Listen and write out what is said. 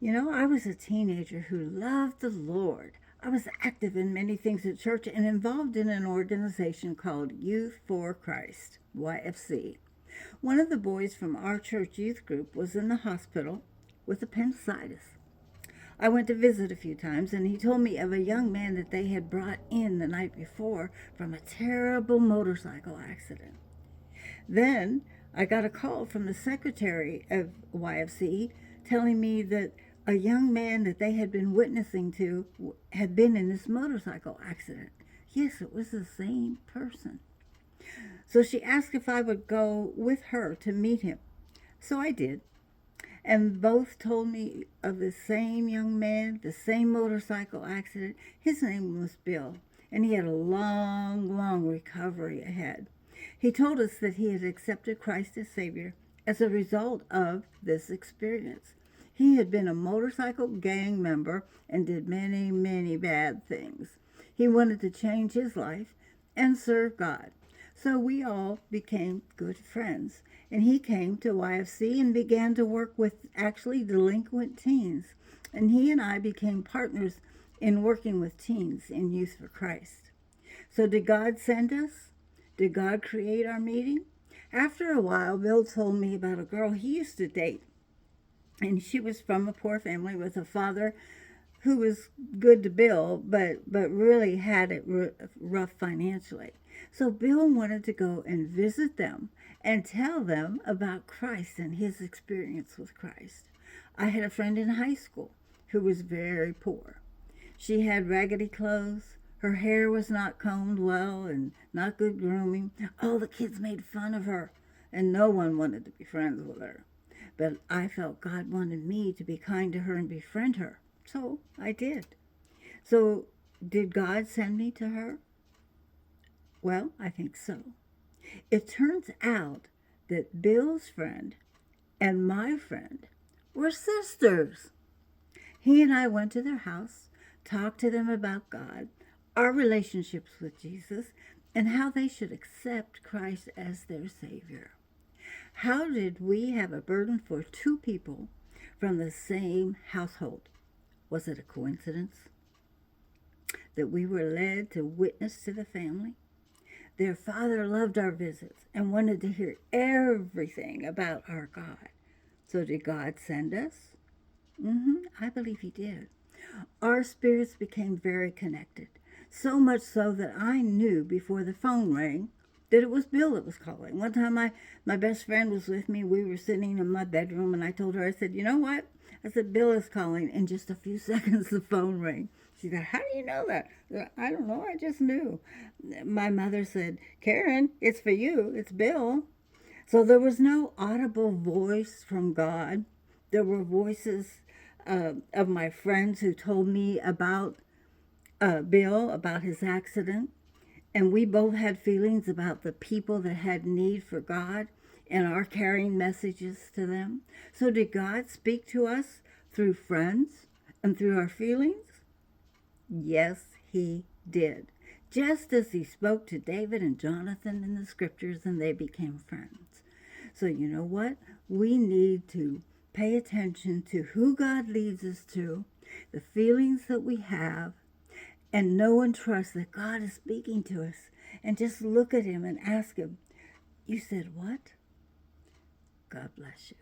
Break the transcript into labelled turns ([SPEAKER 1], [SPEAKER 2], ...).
[SPEAKER 1] You know, I was a teenager who loved the Lord. I was active in many things at church and involved in an organization called Youth for Christ, YFC. One of the boys from our church youth group was in the hospital with appendicitis. I went to visit a few times, and he told me of a young man that they had brought in the night before from a terrible motorcycle accident. Then I got a call from the secretary of YFC telling me that a young man that they had been witnessing to had been in this motorcycle accident. Yes, it was the same person. So she asked if I would go with her to meet him. So I did. And both told me of the same young man, the same motorcycle accident. His name was Bill, and he had a long, long recovery ahead. He told us that he had accepted Christ as Savior as a result of this experience. He had been a motorcycle gang member and did many, many bad things. He wanted to change his life and serve God. So we all became good friends. And he came to YFC and began to work with actually delinquent teens. And he and I became partners in working with teens in Youth for Christ. So did God send us? Did God create our meeting? After a while, Bill told me about a girl he used to date. And she was from a poor family with a father who was good to Bill, but really had it rough financially. So Bill wanted to go and visit them and tell them about Christ and his experience with Christ. I had a friend in high school who was very poor. She had raggedy clothes. Her hair was not combed well and not good grooming. All the kids made fun of her, and no one wanted to be friends with her. But I felt God wanted me to be kind to her and befriend her. So I did. So did God send me to her? Well, I think so. It turns out that Bill's friend and my friend were sisters. He and I went to their house, talked to them about God, our relationships with Jesus, and how they should accept Christ as their Savior. How did we have a burden for two people from the same household? Was it a coincidence that we were led to witness to the family? Their father loved our visits and wanted to hear everything about our God. So did God send us? I believe he did. Our spirits became very connected, so much so that I knew before the phone rang that it was Bill that was calling. One time my best friend was with me. We were sitting in my bedroom, and I told her, I said, you know what? I said, Bill is calling. In just a few seconds, the phone rang. She said, how do you know that? I don't know. I just knew. My mother said, Karen, it's for you. It's Bill. So there was no audible voice from God. There were voices of my friends who told me about Bill, about his accident. And we both had feelings about the people that had need for God and our carrying messages to them. So did God speak to us through friends and through our feelings? Yes, he did. Just as he spoke to David and Jonathan in the scriptures, and they became friends. So you know what? We need to pay attention to who God leads us to, the feelings that we have, and know and trust that God is speaking to us. And just look at him and ask him, you said what? God bless you.